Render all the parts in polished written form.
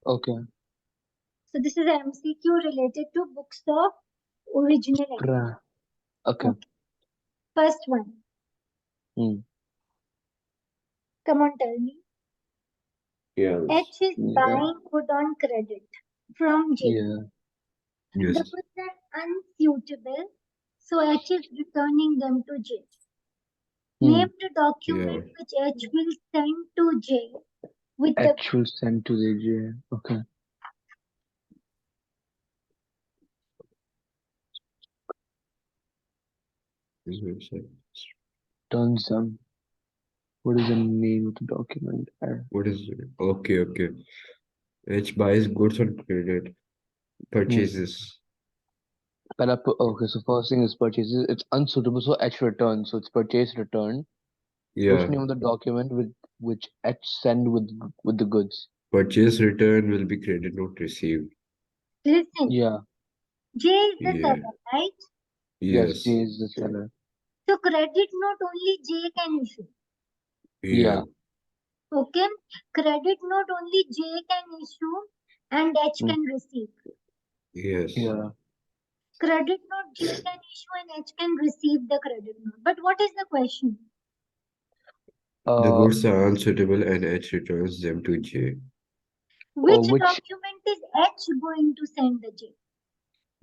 Okay. So this is a MCQ related to books of original entry. Okay. Okay. First one. Hmm. Come on, tell me. Yes. H is Yeah. buying food on credit from J. Yeah. The Yes. goods are unsuitable, so H is returning them to J. Hmm. Name the document which H will send to J with the H will send to the J. Okay. Turn some. What is the name of the document? What is it? Okay. H buys goods on credit, purchases. Okay, so first thing is purchases. It's unsuitable, so H return. So it's purchase return. What's Yeah. the name of the document with which H send with the goods? Purchase return will be credit note received. listen. Yeah. J is the Yeah. seller, right? Yes, J Yes. is the seller. So credit note only J can issue. Yeah. Okay. Credit note only J can issue and H Hmm. can receive. Yes. Yeah. Credit note J can issue and H can receive the credit note. But what is the question? The Uh, goods are unsuitable and H returns them to J. Which which document is H going to send the J?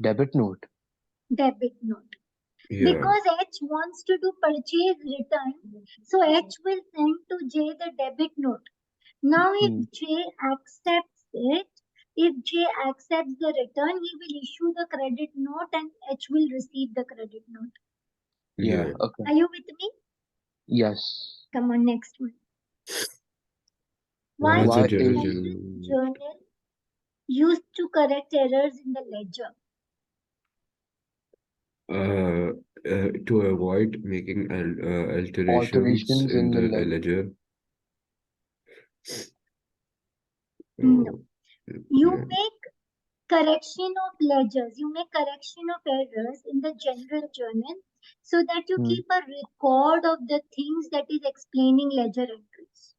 debit note? Debit note. Yeah. Because H wants to do purchase return, so H will send to J the debit note. Now if Hmm. J accepts it, if J accepts the return, he will issue the credit note and H will receive the credit note. Yeah. Yeah. Okay. Are you with me? Yes. Come on, next one. Why Why is Why the is journal is journal used to correct errors in the ledger? to avoid making alterations alterations in in the the ledger? No. You No. make correction of ledgers, you make correction of errors in the general journal so that you Hmm. keep a record of the things that is explaining ledger entries.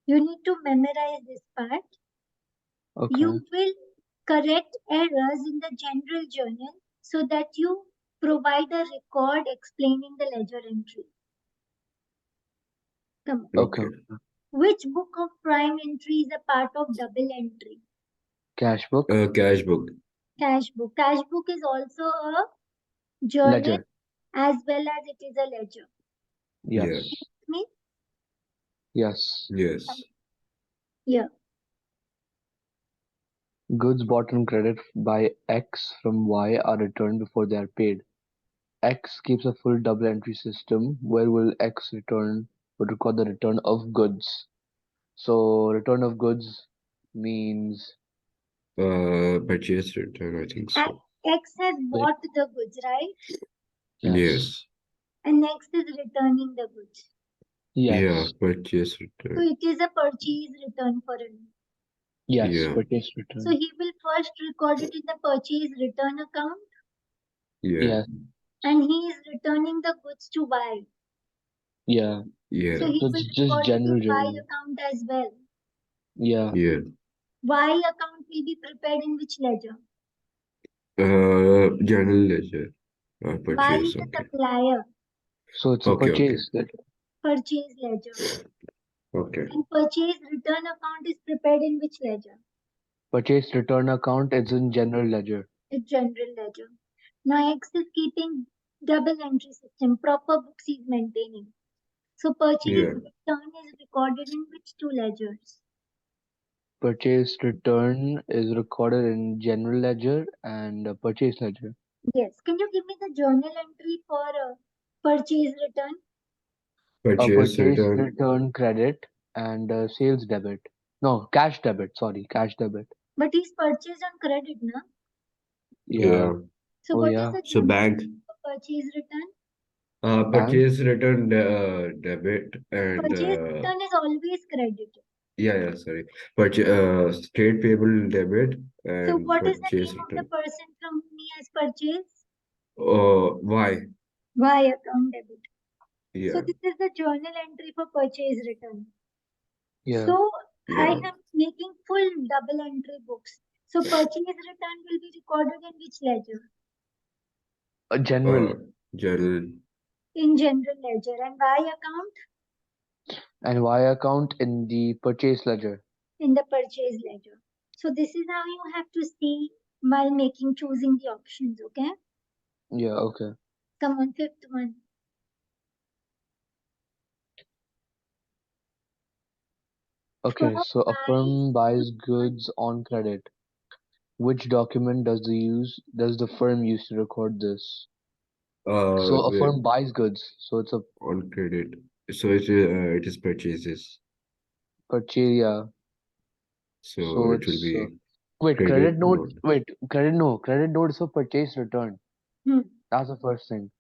You need to memorize this part. Okay. You will correct errors in the general journal so that you provide a record explaining the ledger entry. Come on. Okay. Okay. Which book of prime entry is a part of double entry? Cash book. Cash book. Cash book. Cash book is also a journal Ledger. as well as it is a ledger. Yeah. Yes. Me? Yes. Yes. Yeah. Goods bought on credit by X from Y are returned before they are paid. X keeps a full double entry system where will X return would record the return of goods. So return of goods means Purchase return, I think so. X has like bought the goods, right? yes. Yes. And X is returning the goods. Yeah, Yes. purchase So return. it is a purchase return for him. Yes. Yeah. Purchase So return. he will first record it in the purchase return account Yeah. Yes. and he is returning the goods to Y. Yeah. Yeah. So he So will it's just record it general in Y journal. account as well. Yeah. Yeah. Y account will be prepared in which ledger? General ledger. Y Purchase. is a Okay. supplier, So it's a Okay. purchase ledger. purchase ledger. Okay. And purchase return account is prepared in which ledger? Purchase return account is in general ledger. It's general ledger. Now X is keeping double entry system, proper books is maintaining. So purchase Yeah. return is recorded in which two ledgers? Purchase return is recorded in general ledger and purchase ledger. Yes. Can you give me the journal entry for purchase return? Purchase Purchase return. return credit and sales debit. No, cash debit. Sorry, cash debit. But he's purchased on credit, na? Yeah. So Oh what is yeah. the So journal bank. entry for purchase return? Bank. Purchase return debit and Purchase return is always credited. yeah, sorry. Trade payable debit So and what is the purchase name of the return. person from whom he has purchased? Why? Y account debit. Yeah. So this is the journal entry for purchase return. Yeah. So I Yeah. am making full double entry books. So purchase return will be recorded in which ledger? General. Journal. In general ledger. And Y account? And Y account in the purchase ledger. In the purchase ledger. So this is how you have to see while choosing the options, okay? Yeah, okay. Come on, fifth one. Okay, Firm so a buys firm buys on goods on credit. Which document does the firm use to record this? So a Wait, firm buys goods, so it's a on credit. So it is purchases. purchase, yeah. So So it will it's be wait, credit credit note. note. Wait, credit note is for purchase return. Hmm. That's the first thing.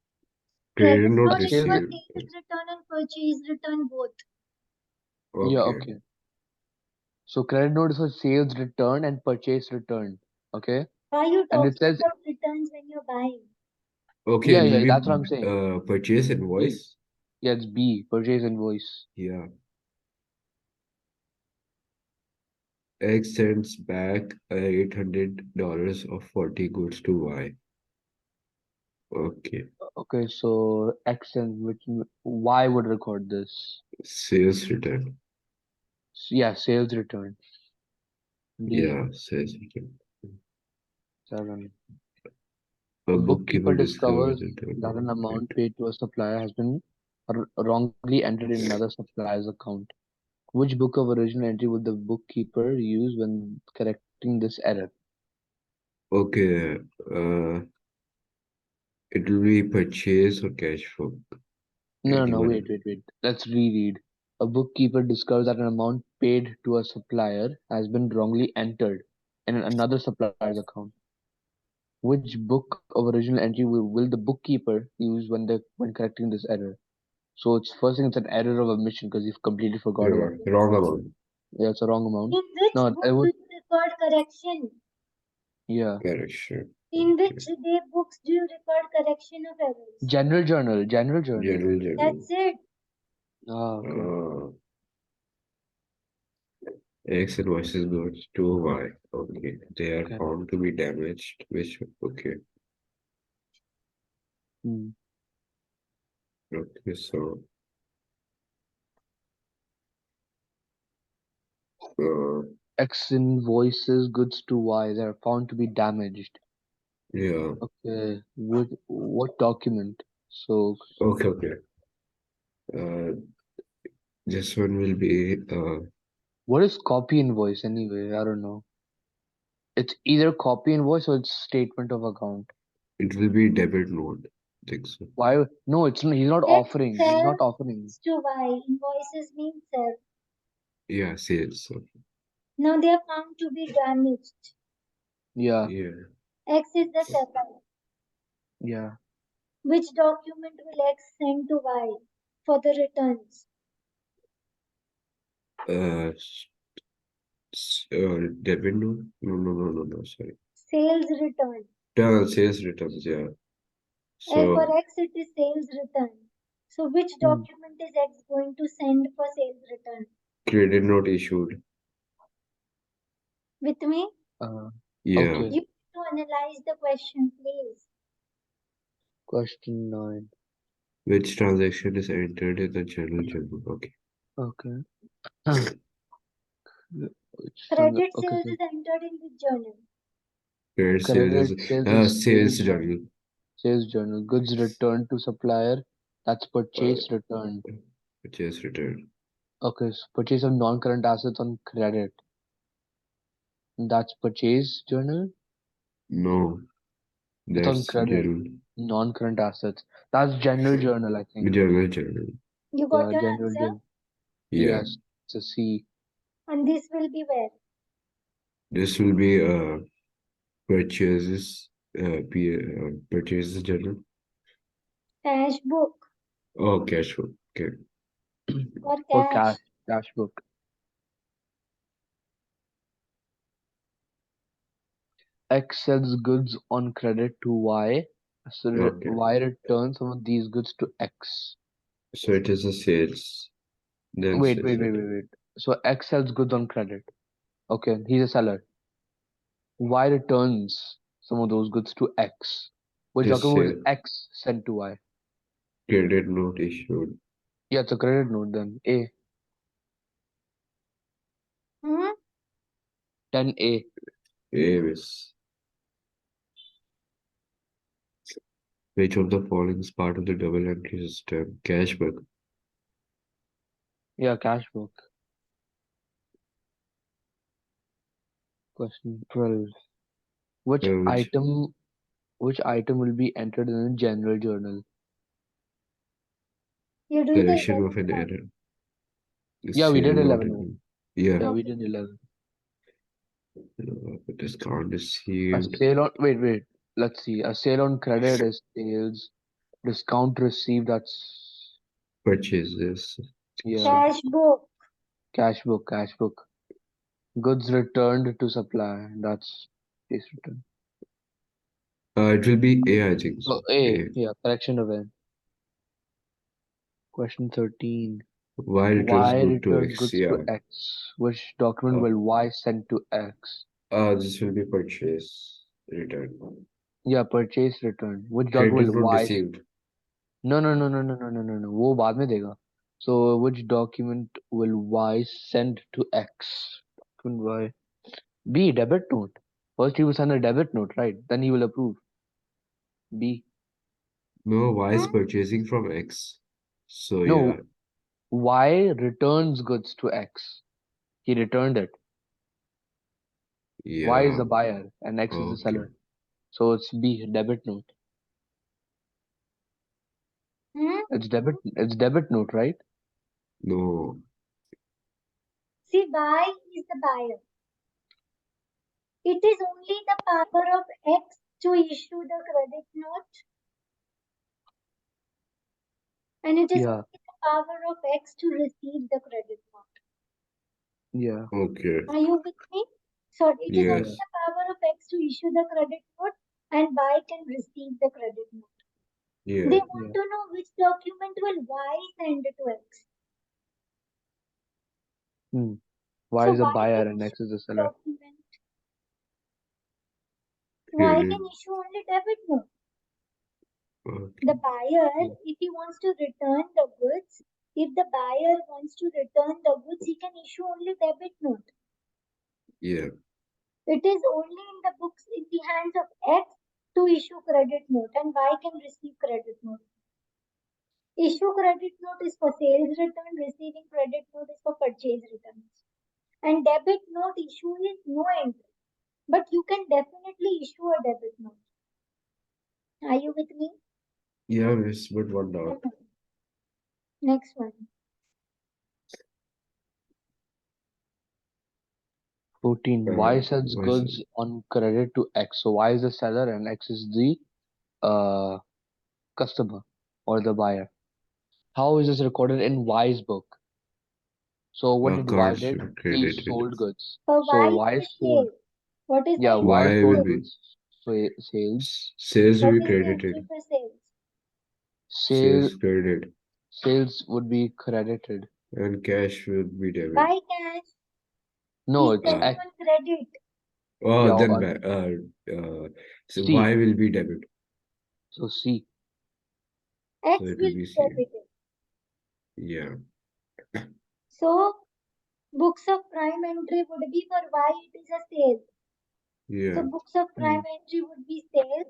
Credit Credit note note is Sales, for received. sales return and purchase return both. yeah, Okay. okay. So credit note is for sales return and purchase return. Okay, Why are you and it talking says about returns when you're buying? Okay, yeah, it will yeah. be That's what I'm saying. purchase B. invoice. Yeah, it's B. Purchase invoice. Yeah. X sends back $800 of 40 goods to Y. Okay. Okay, so X and which Y would record this. Sales return. Yeah, sales return. D. Yeah, sales return. 7. A A bookkeeper bookkeeper discovers discovers the that an total. amount paid to a supplier has been wrongly entered in another supplier's account. Which book of original entry would the bookkeeper use when correcting this error? Okay. It will be purchase or cash flow. No, no, no, wait, Anyone? wait, wait. Let's reread. A bookkeeper discovers that an amount paid to a supplier has been wrongly entered in another supplier's account. Which book of original entry will the bookkeeper use when correcting this error? So it's first thing it's an error of omission because you've completely forgot Yeah, about it. wrong amount. Yeah, it's a wrong amount. In which No, book it do would you record correction? yeah. Correction. In Okay. which day books do you record correction of errors? General journal, general journal. General. That's it. Ah, okay. X invoices goes to Y. Okay. They are Okay. found to be damaged. Which okay. Hmm. Okay, so uh, X invoices goods to Y. They are found to be damaged. yeah. Okay. What document? So Okay. Uh, this one will be what is copy invoice anyway? I don't know. It's either copy invoice or it's statement of account. it will be debit note. Think so. Why? No, it's not, he's not X offering. He's not sells offering. to Y. Invoices mean sell. Yeah, sales. So, Now they are found to be damaged. Yeah, yeah. X is the seller. yeah. Which document will X send to Y for the returns? Uh, debit note? No. Sorry. Sales return. Sales returns. Yeah. For So X, it is sales return. So which Hmm. document is X going to send for sales return? credit note issued. With me? Uh, Yeah. okay. You need to analyze the question, please. Question 9. Which transaction is entered in the journal? Okay. Okay. Credit Okay, sales okay. is entered in which journal? Credit sales Credit is sales is sales journal. sales journal. Goods returned to supplier. That's Uh, purchase return. purchase return. Okay, so purchase of non-current assets on credit. That's purchase journal. No, It's on that's credit. journal. Non-current assets. That's general journal, I think. Journal. You got Yeah, your general answer? journal. Yeah. Yes, it's a C. And this will be where? This will be purchases. Purchases journal. Cash book Oh, cash flow. Okay. or For cash. cash book. X sells goods on credit to Y. So Okay. Y returns some of these goods to X. So it is a sales. Then Wait, sales wait, wait, return. wait, wait. So X sells goods on credit. Okay, he's a seller. Y returns some of those goods to X. Which This document will sale X send to Y? credit note issued. Yeah, it's a credit note then. A. Hmm? 10A. Avis. Which of the following is part of the double entry system? Cashback. Yeah, cash book. Question 12. Which Which item which item will be entered in the general journal? You're doing the correction 11th of an one. error? The Yeah, we sale did note 11. in yeah. Yeah, we Okay. did 11. Discount A received. sale on wait. Let's see. A sale on credit is sales. Discount received, that's Purchases. yeah. Cash book. Cash book. Goods returned to supply. That's case return. It will be A, I think so. So A, A. yeah, correction event. Question 13. Y returns Y good to return X. goods to Yeah. X. Which document Uh, will Y send to X? this will be purchase return. Yeah, purchase return. Which document Credit will note Y? received. No. वो बाद में देगा. So which document will Y send to X? Document Y. B, debit note. First he will send a debit note, right? Then he will approve. B. No, Y is Hmm? purchasing from X. So yeah, No, Y returns goods to X. He returned it. Y is yeah. the buyer and X is the Okay. seller. So it's B, debit note. Hmm? It's debit note, right? No. See, Y is the buyer. It is only the power of X to issue the credit note, and it is Yeah, only the power of X to receive the credit note. yeah, Okay. Are you with me? So it is only yeah. Yes. the power of X to issue the credit note, and Y can receive the credit note. They Yeah. want Yeah. to know which document will Y send to X. Hmm. Y So is a Y buyer can and issue X is the which seller. document? Y Credit. can issue only debit note. The Okay. buyer, Yeah. if he wants to return the goods, if the buyer wants to return the goods, he can issue only debit note. Yeah. It is only in the books in the hands of X to issue credit note, and Y can receive credit note. Issue credit note is for sales return, receiving credit note is for purchase returns. And debit note issue is no entry. But you can definitely issue a debit note. Are you with me? Yeah, miss, but one doubt. Mhm. Next one. 14. Y sells Why is it? goods on credit to X. So Y is the seller and X is the uh, customer or the buyer. How is this recorded in Y's book? So what did Y Cards did? should be He credited. sold goods. For So Y is Y the sold. sale. What is the Yeah, Y entry Y for will sold be sales? goods. Sales. sales will What be is the entry credited. for sales? Sale Sales credit sales would be credited. and cash will be debit. Buy cash. No, He's it's selling Uh, X. on credit. oh, Yeah, then or so C. Y will be debit. So C. So X it will will be be C. debited. Yeah. So books of prime entry would be for Y it is a sale. So Yeah. books of Hmm. prime entry would be sales.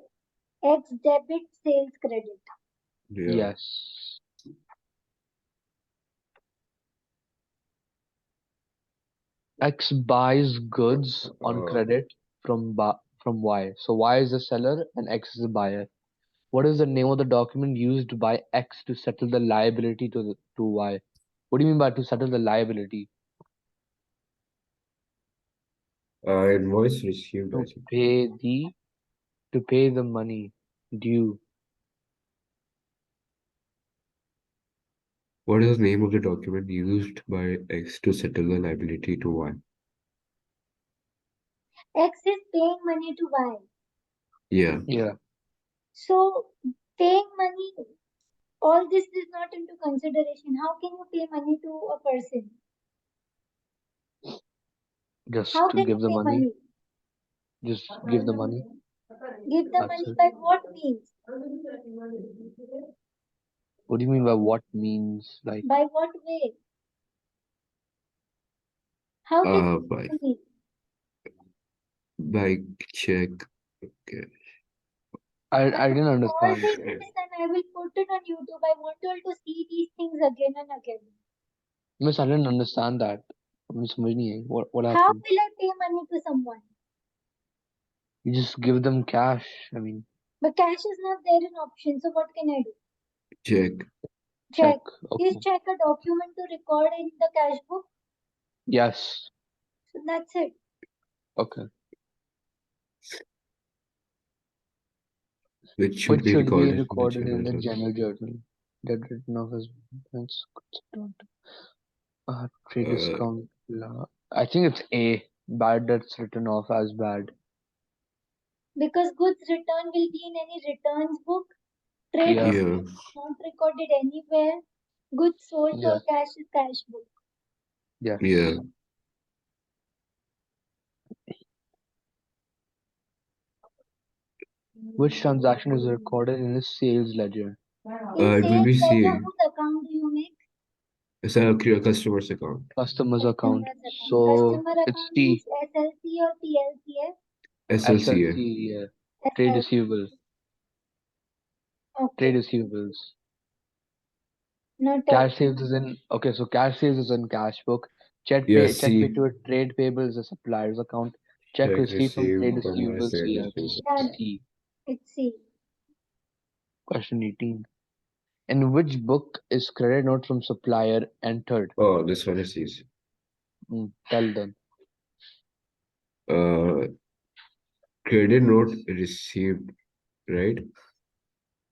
X debit sales credit. Yeah. Yes. X buys goods on Uh, credit from Y. So Y is the seller and X is the buyer. What is the name of the document used by X to settle the liability to Y? What do you mean by to settle the liability? invoice received, I To think. pay the to pay the money due. What is the name of the document used by X to settle the liability to Y? X is paying money to Y. Yeah. Yeah. So paying money, all this is not into consideration. How can you pay money to a person? Just How can you give the pay money. money? Just give the money. Give the That's money it. by what means? What do you mean by what means? Like, By what way? How can you By pay money? by check. Okay. I didn't All understand. this and I will put it on YouTube. I want you all to see these things again and again. Miss, I didn't understand that. Miss, what How happened? will I pay money to someone? You just give them cash. I mean, But cash is not there in option, so what can I do? Check. check. Check. Is Okay. check a document to record in the cash book? Yes. So that's it. Okay. Which should Which be should be recorded in the recorded in journal. the general journal. That written off as expense. Trade Uh, discount. I think it's A. Bad debts written off as bad. Because goods return will be in any returns book. Trade Yeah. yeah. receipt is not recorded anywhere. Goods sold Yeah. for cash is cash book. Yes. Yeah. Which transaction is recorded in the sales ledger? In It will sales be ledger, C. whose account do you make? It's a customer's account. Customer's account. Customer's account. So Customer it's account T. means SLC or PLCS? SLCA. SLC. Yeah. Trade receivable. SLC. Trade Okay. receivables. Noted. Cash sales is in okay. So cash sales is in cash book. Yeah, Check pay C. to a trade payable is a supplier's account. Check Check received from trade received from my receivables. side Yeah, it's receivables. Done. C. It's C. Question 18. In which book is credit note from supplier entered? Oh, this one is easy. Tell them. Uh, Credit note received, right?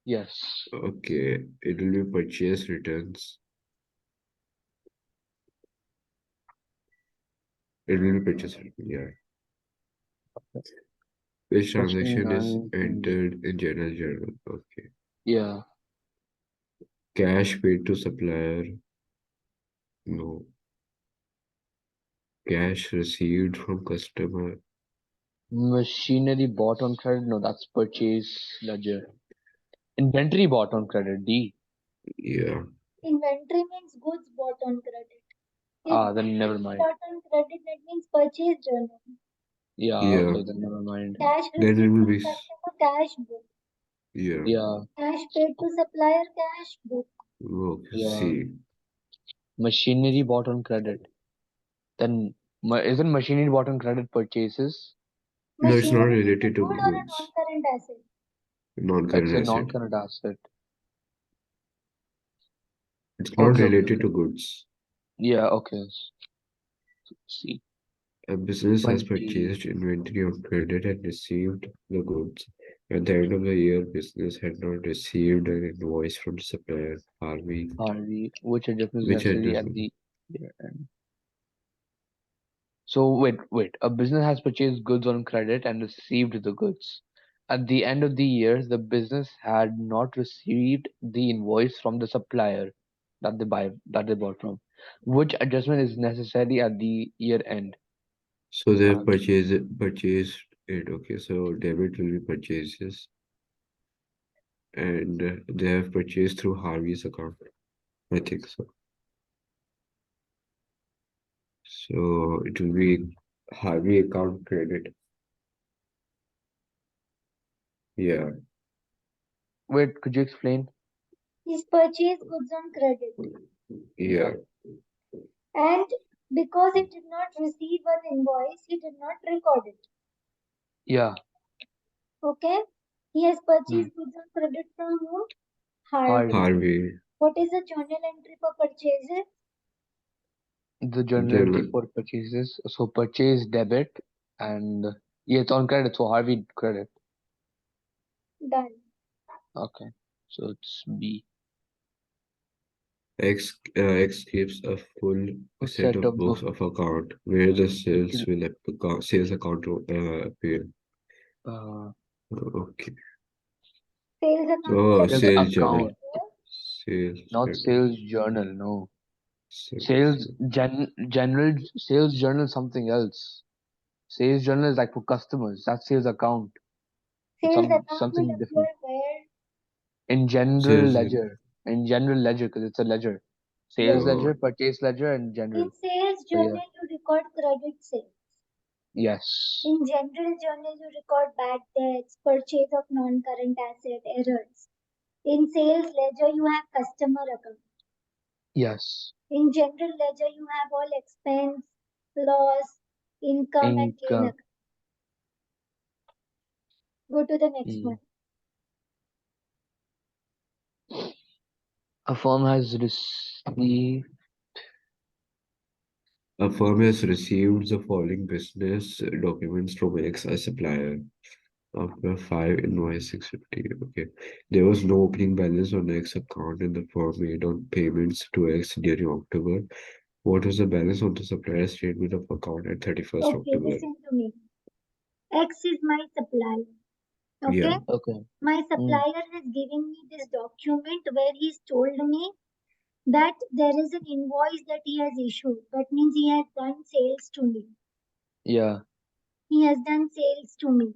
Yes. Okay, it will be purchase returns. It will be purchase return, yeah. Which Question transaction is 19. entered in general journal? Okay. Yeah. Cash paid to supplier. No. Cash received from customer. Machinery bought on credit? No, that's purchase ledger. Inventory bought on credit? D. Yeah. Inventory means goods bought on credit. If Then never goods mind. bought on credit, that means purchase journal. Yeah, Yeah. okay, then never mind. Cash Then it received will from be customer, cash book. yeah. Yeah, Cash paid to supplier, cash book. Okay. yeah. See. Machinery bought on credit. Then isn't machinery bought on credit purchases? No, it's not Machinery is a related to good or a goods. non-current asset? It's Non-current a asset. non-current asset. It's not Okay, okay, related okay. to goods. Yeah, okay. See, A business has 20. purchased inventory on credit and received the goods. At the end of the year, business had not received an invoice from the supplier, Harvey, Harvey, which adjustment is which had necessary just at the year end? So wait. A business has purchased goods on credit and received the goods. At the end of the year, the business had not received the invoice from the supplier that they bought from. Which adjustment is necessary at the year end? so they have Uh, purchased it. Okay, so debit will be purchases, and they have purchased through Harvey's account. I think so. So it will be Harvey account credit. Yeah, Wait, could you explain? He's purchased goods on credit. yeah. And because he did not receive an invoice, he did not record it. Yeah. Okay? He has Hmm. purchased goods on credit from whom? Harvey. Harvey. Harvey, What is the journal entry for purchases? The journal entry journal. for purchases. So purchase debit and yeah, it's on credit. So Harvey credit. Done. Okay. So it's B. X keeps a full A set set of of books book. of account where the sales It'll, will sales account appear. uh, Okay. Sales account will So sales appear sales where? journal, account, sales not journal. sales journal. No. Sales Sales. general sales journal is something else. Sales journal is like for customers. That's sales account. It's Sales account will something appear different. where? In general Sales. ledger. In general ledger because it's a ledger. Sales Yes. ledger, Oh, purchase ledger, and In general. sales So yeah. journal, you record credit sales. Yes. In general journal, you record bad debts, purchase of non-current asset, errors. In sales ledger, you have customer account. Yes. In general ledger, you have all expense, loss, income, and gain Income. account. Go to the next Mm. one. A firm has received. a firm has received the following business documents from X, a supplier. After 5 invoice 650. Okay. There was no opening balance on X account and the firm made on payments to X during October. What was the balance on the supplier statement of account at 31st Okay, October? listen to me. X is my supplier. Okay? Yeah. Okay. My Mm. supplier has given me this document where he's told me that there is an invoice that he has issued. That means he has done sales to me. Yeah. He has done sales to me.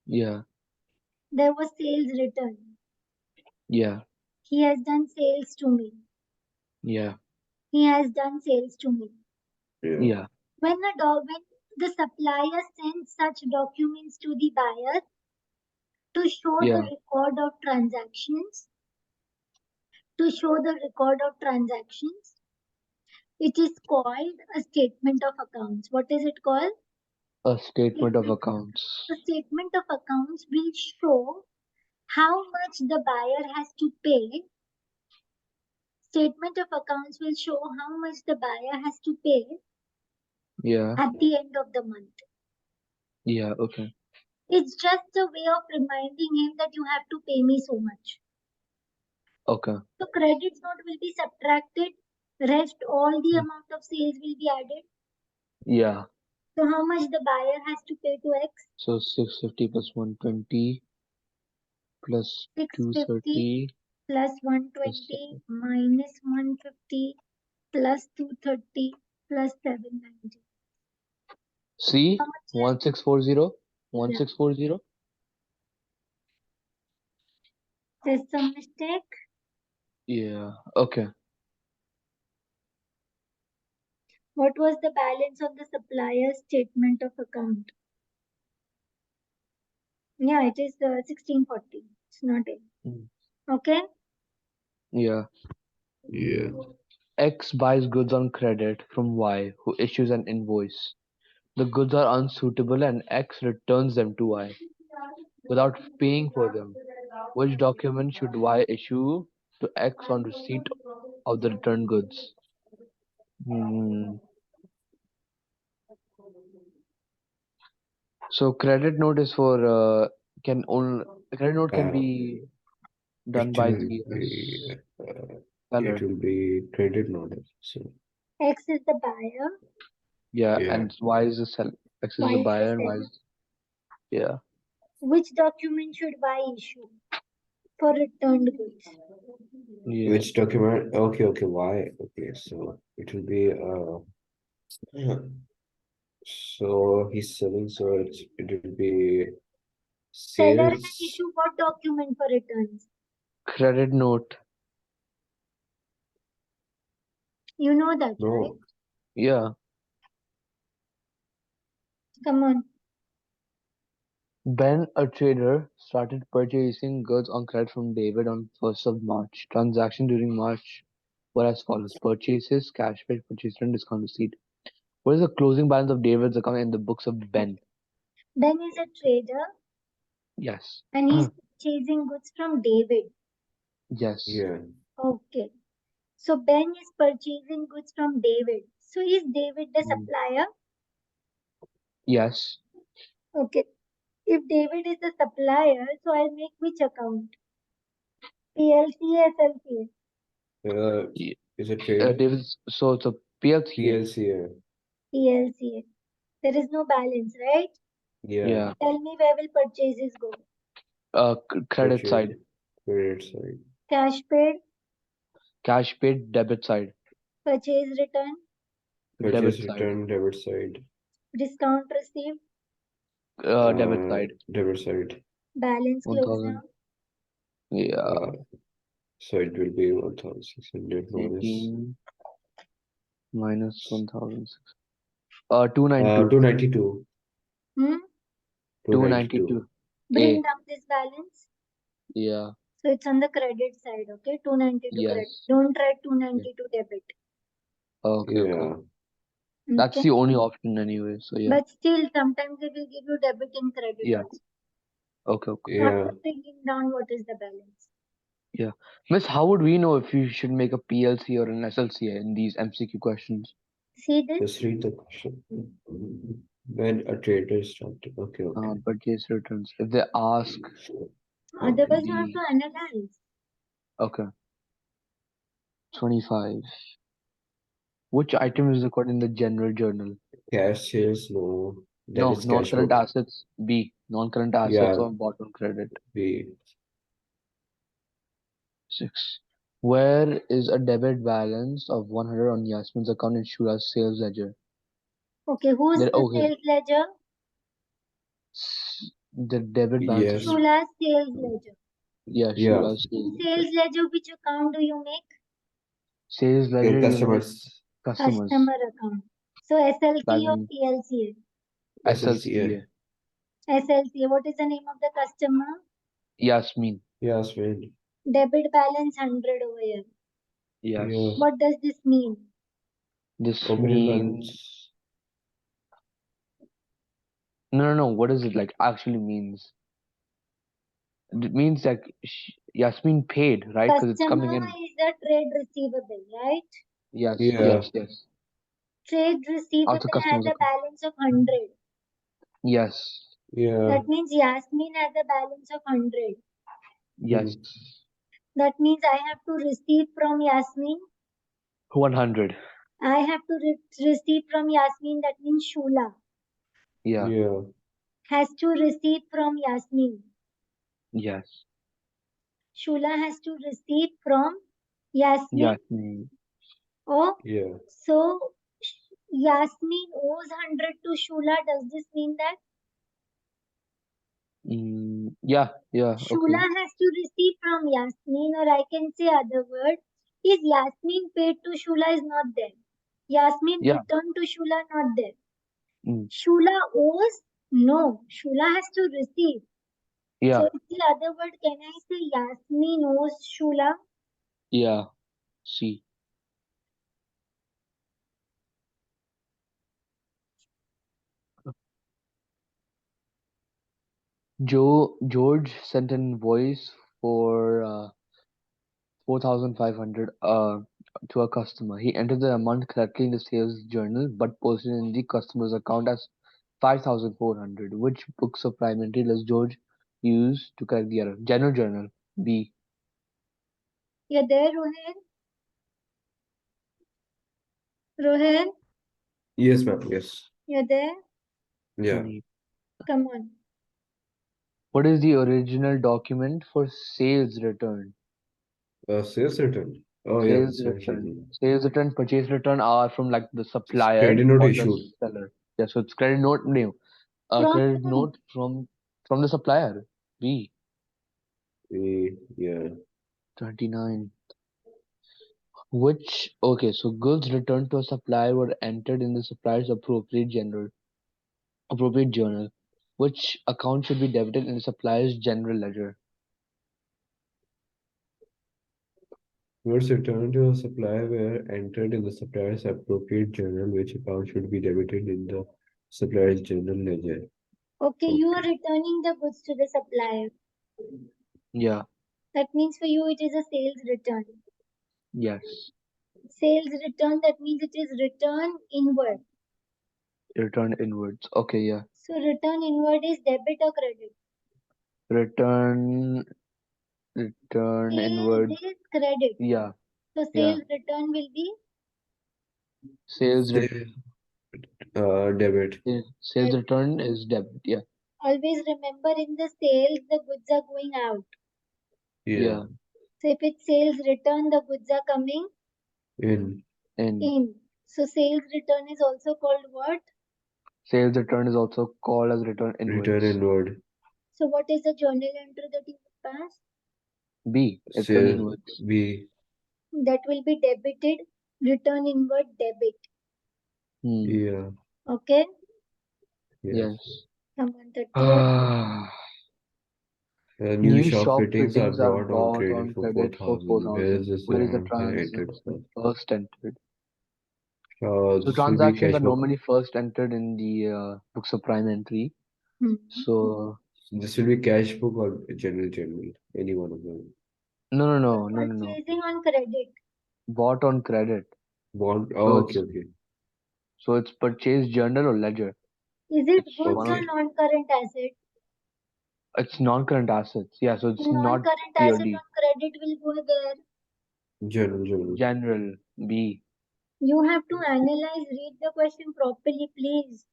Yeah. There was sales return. Yeah. He has done sales to me. Yeah. He has done sales to me. Yeah. Yeah. When the supplier sends such documents to the buyer to show the Yeah. record of transactions, to show the record of transactions, it is called a statement of accounts. What is it called? A statement of Statement. accounts. A statement of accounts will show how much the buyer has to pay. Statement of accounts will show how much the buyer has to pay Yeah. at the end of the month. Yeah. Okay. It's just a way of reminding him that you have to pay me so much. Okay. So credit note will be subtracted, rest all the Mm. amount of sales will be added. Yeah. So how much the buyer has to pay to X? So 650 plus 120 plus 650 230 plus plus 120 minus 150 plus 230 plus 790. How C much is 1640 yeah? 1640. There's some mistake. Yeah. Okay. What was the balance on the supplier statement of account? Yeah, it is 1640. It's not it. Mm. Okay. Yeah. Yeah. X buys goods on credit from Y, who issues an invoice. The goods are unsuitable and X returns them to Y without paying for them. Which document should Y issue to X on receipt of the returned goods? Hmm. So credit note is for can only credit note can Uh, be done it by will the be uh, it seller. will be credit note. So X is the buyer, Yeah, yeah. and Y is the seller. X is Y the is the buyer and Y seller. is yeah. Which document should Y issue for returned goods? Yeah. Which document? Okay, okay. Why? Okay, so it will be so he's selling, so it will be Seller has sales. issued what document for returns? Credit note. You know that, right? No, Yeah. Come on. Ben, a trader, started purchasing goods on credit from David on 1st of March. Transactions during March were as follows: purchases, cash paid, purchase return, discount receipt. What is the closing balance of David's account in the books of Ben? Ben is a trader Yes. and he's purchasing goods from David. Yes. yeah. Okay. So Ben is purchasing goods from David. So is David the Mm. supplier? Yes. Okay. If David is the supplier, so I'll make which account? PLC, SLC, Uh, Ye- is it trader? David's, so it's a PLCA. PLC, PLC. There is no balance, right? yeah. Yeah. Tell me where will purchases go? Credit Purchase side. credit side. Cash paid, Cash paid, debit side. Purchase return. Debit Purchase side. return, debit side. Discount received. Debit side. Debit side. Balance close 1000. down. Yeah. So it will be 1600 minus 18 minus 1000. 292. 292. Hmm? 292. 292. Bring A. down this balance. Yeah. So it's on the credit side, okay? 292 credit. Yes. Don't write 292 debit. Okay, okay. Yeah. That's Okay? the only option anyway. So yeah. But still, sometimes they will give you debit and credit Yeah. also. Okay, okay. So Yeah. after bringing down, what is the balance? Yeah. Miss, how would we know if you should make a PLC or an SLC in these MCQ questions? See this? Just read the question. When a trader started. Okay, okay. Purchase returns. If they ask Otherwise, you have the to analyze. okay, 25. Which item is recorded in the general journal? Cash sales, no. That No, is cash non-current book. assets. B. Non-current assets Yeah, or bought on credit. we 6. Where is a debit balance of 100 on Yasmin's account in Shura's sales ledger? Okay, who's the Okay. sales ledger? The debit balance yes. is Shula's sales ledger. yeah, Yeah. Shura's In sales ledger. sales ledger, which account do you make? Sales Your ledger you make customers. customers. Customer account. So SLC or Balance PLCA? SLCA. SLCA. SLCA. What is the name of the customer? Yasmin. Yes, man. Debit balance 100 over here. Yes. Yeah. What does this mean? This Opening means balance. no. What does it like actually means? It means like Yasmin paid, right? Because it's coming Customer in. is a trade receivable, right? Yes, Yeah. yes, yes. Trade Also receivable has customer's a account. balance of 100. Yes, Yeah. That means Yasmin has a balance of 100. yes. Hmm. That means I have to receive from Yasmin. 100. I have to receive from Yasmin. That means Shula Yeah, Yeah. has to receive from Yasmin. yes. Shula has to receive from Yasmin. Yasmin. Oh, Yeah. so Yasmin owes 100 to Shula. Does this mean that Yeah, yeah, Shula okay. has to receive from Yasmin, or I can say other word, is Yasmin paid to Shula is not there. Yasmin Yeah, returned to Shula not there. mm, Shula owes? No. Shula has to receive. So yeah, in the other word, can I say Yasmin owes Shula? yeah. See. George sent an invoice for 4,500 to a customer. He entered the amount correctly in the sales journal but posted in the customer's account as 5,400. Which book supply entry does George use to correct the error? General journal. B. You're there, Rohan? Rohan, Yes, ma'am. Yes. you're there? Yeah. 20. Come on. What is the original document for sales return? Sales return. Oh, yeah. Sales That's return. mentioned. Sales return, purchase return are from like the supplier Credit note or the issued. seller. Yeah, so it's credit note new. From Credit whom? note from the supplier. B. Yeah. 29. Which okay, so goods returned to a supplier were entered in the supplier's appropriate journal. Which account should be debited in the supplier's general ledger? Goods returned to a supplier were entered in the supplier's appropriate journal, which account should be debited in the supplier's general ledger. Okay, you are Okay. returning the goods to the supplier. Yeah, That means for you it is a sales return. yes. Sales return, that means it is return inward. Return inwards. Okay, yeah. So return inward is debit or credit? Return return Sales inward. is credit. Yeah, So yeah. sales return will be Sales ret Say, debit. sales debit. return is debit. Yeah, Always remember in the sales the goods are going out. Yeah. yeah. So if it's sales return, the goods are coming In. In. In. So sales return is also called what? Sales return is also called as return Return inwards. inward. So what is the journal entry that you will pass? B. Return Sales inwards. B. That will be debited, return inward debit. Hmm. Yeah. Okay? Yes. Yes. Come on, 31. Ah. New New shop shop fittings are fittings are brought on bought credit on for credit for 4,000. Where is 4,000. this Where is the amount entered transaction from? first entered? So This will be transactions cash are book. normally first entered in the books of prime entry. Hmm. So This will be cash book or general. Any one of them. no. Purchasing on credit. Bought on credit. Bond. So Oh, okay, it's okay. so it's purchase journal or ledger. Is it It's goods one of or Okay. non-current asset? it's non-current assets. Yeah, so it's not Non-current asset POD. on credit will go there. General. General B. You have to analyze, read the question properly, please.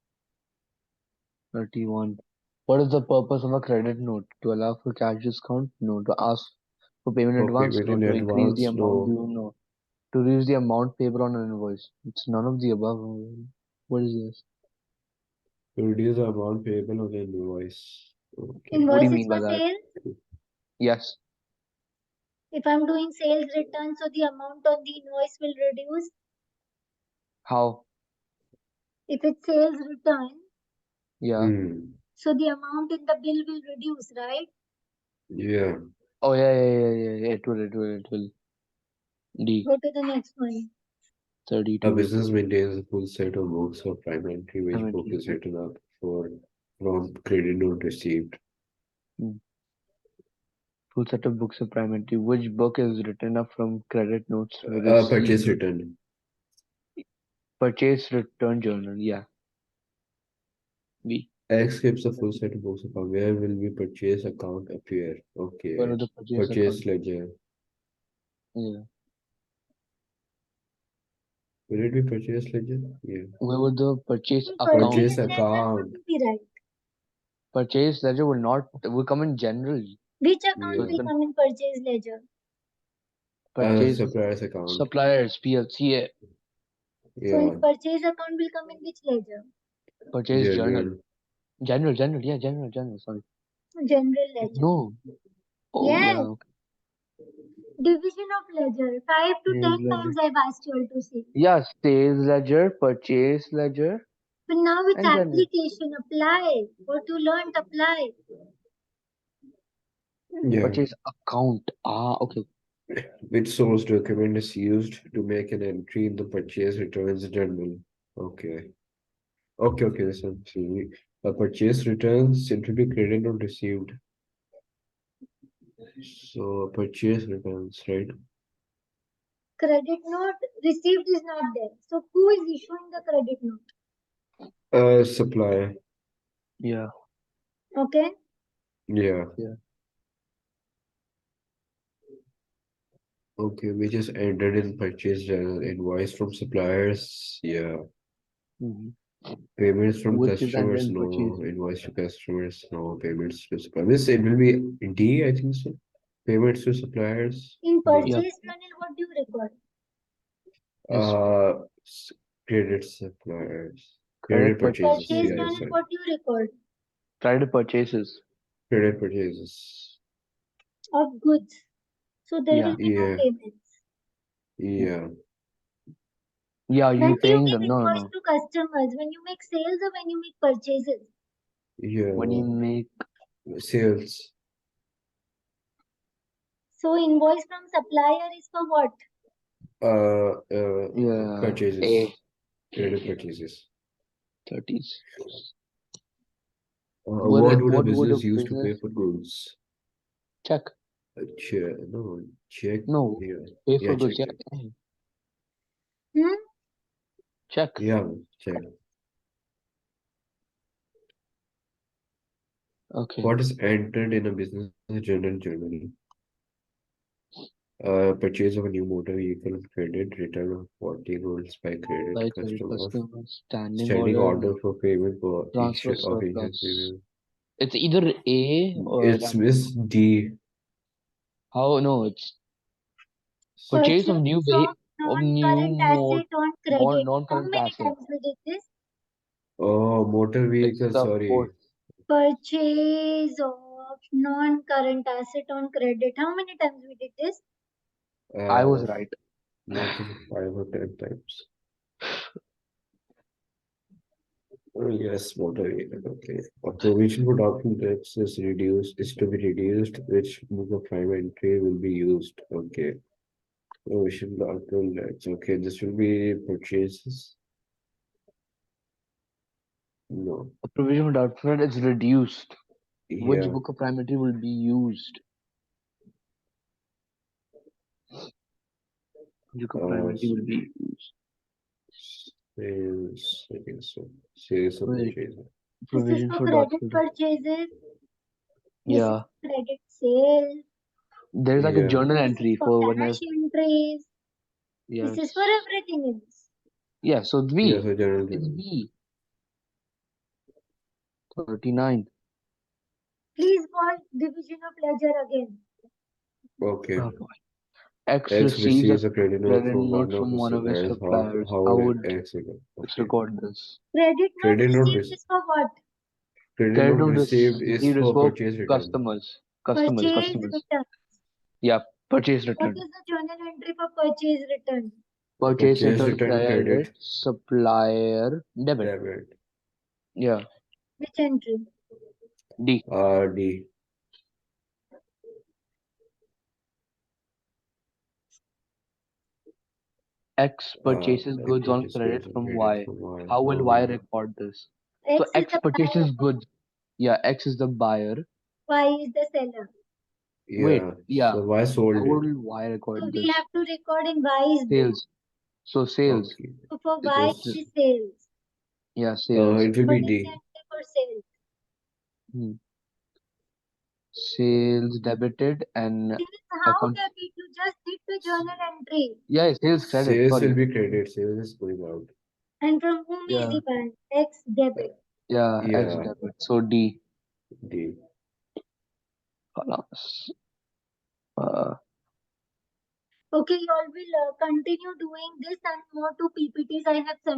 31. What is the purpose of a credit note? To allow for cash discount? No. To ask for payment For advance? payment No. in To increase the advance, amount no. due? No. To reduce the amount payable on an invoice? It's none of the above. What is this? To reduce the amount payable on the invoice. Okay. What do you Invoice is mean for by that? sale. Yes. If I'm doing sales return, so the amount on the invoice will reduce. How? If it's sales return, Yeah. Hmm. so the amount in the bill will reduce, right? Yeah. Oh yeah. It will. D. Go to the next one. A 32. business maintains a full set of books of primary which book Seventy. is written up for from credit note received. Hmm. Full set of books of prime entry. Which book is written up from credit notes Purchase received? return. Purchase return journal. Yeah. B. X keeps a full set of books account. Where will be purchase account appear? Where Okay. would the purchase account? Purchase ledger. Yeah. Will it be purchase ledger? Yeah. Where would the purchase In account? Purchase purchase ledger account. wouldn't be right. Purchase ledger will come in general. Which account So Yeah. it's will the come in purchase ledger? purchase Supplier's account. suppliers PLC So in Yeah. purchase account will come in which ledger? purchase journal. General. General. Yeah, general. Sorry. General ledger. No. Oh yeah. Yes. Okay. Division of ledger. 5 to 10 Sales ledger. times I've asked you all to see. Yeah, sales ledger, purchase ledger, But now it's and general. application. Apply. What you learned, apply. Yeah. Purchase account. Okay. Which source document is used to make an entry in the purchase returns journal? Okay. Okay, this one. See, a purchase returns seem to be credited or received. So purchase returns, right? Credit note received is not there. So who is issuing the credit note? Supplier. Yeah. Okay. Yeah. Yeah. Okay, we just entered in purchase journal. Invoice from suppliers. Yeah. hmm Payments from Which is ended customers. in purchase. No. Invoice to customers. No. Payments to suppliers. It will be D, I think so. Payments to suppliers. In B. Yeah. purchase journal, what do you record? Yes. Uh, Credit suppliers. Credit Credit In purchases. purchase purchases. Yeah, journal, sorry. what do you record? Credit purchases. Credit purchases. Of goods. So there Yeah. will be no Yeah, payments. yeah, Yeah. When You do you paying give them? No. invoice No. to customers? When you make sales or when you make purchases? When you yeah. make Sales. So invoice from supplier is for what? Uh, uh, yeah A. Purchases. Credit Okay. purchases. 30s. What would a What would a business use to business pay for goods? check? Check. No, check. No. Yeah, Pay yeah, for goods. check, Yeah. check. Hmm? Check. Yeah, check. Okay. What is entered in a business journal? Purchase of a new motor vehicle on credit, return of 40 rolls by credit, Like a custom of customer standing standing order, order for payment for transfer of insurance surplus. premium. It's either A or It's Miss D. how? No, it's purchase of Purchase new of vehicle. of new Non-current asset on more credit. How non-current many asset. times we did this? Oh, motor It's vehicle, the fourth. sorry. Purchase of non-current asset on credit. How many times we did this? I Uh, was right. Not just 5 or 10 times. Oh, yes, motor vehicle. Okay. A provision for adopting tax is to be reduced, which book of private entry will be used. Okay. Provision for adopting tax. Okay, this will be purchases. No. The provision for doubtful is reduced. Which Yeah. book of priority will be used? Which book of Uh, priority will be used? Sales, I guess so. Sales or Wait, purchase. This is provision for for credit doubtful. purchases. This is Yeah, credit sale. there's like a Yeah. journal This is entry for for when I cash entries. This is for yes. everything else. Yeah, so Yeah, B. so general It's journal. B. 39. Please watch division of ledger again. Okay. Oh, boy. X X receives a receives a credit note credit from note one of from his one of his suppliers. suppliers. How How would would X record? X Okay. record this? Credit note Credit note received is is for what? credit Credit note note received is received is for for purchase return. customers. Purchase Customers. return. Yeah, purchase What return. is the journal entry for purchase return? Purchase Purchase return return credit, credit supplier, debit. debit. Yeah, Which entry? D. RD. X purchases X goods on purchase credit goods on from credit Y. from Y. How How will Y will record this? So X is X the buyer. purchases goods. Yeah, X is the buyer. Y is the seller. Wait, Yeah. yeah. So Y How sold it. will Y So record we this? have to record in Y's book. Sales. So sales. Okay. So for It Y So it is, is sales. yeah, sales. it will What be is the D. entry for sales? Hmm. Sales debited and Sales how account. debit? You just did the journal entry. Yeah, sales credit. Sales will Sorry. be credit. Sales is going out. And from whom is Yeah, the bank? X debit. yeah, X Yeah. debit. So D. D. Balance. Uh, Okay, you all will continue doing this and more to PPTs I have sent.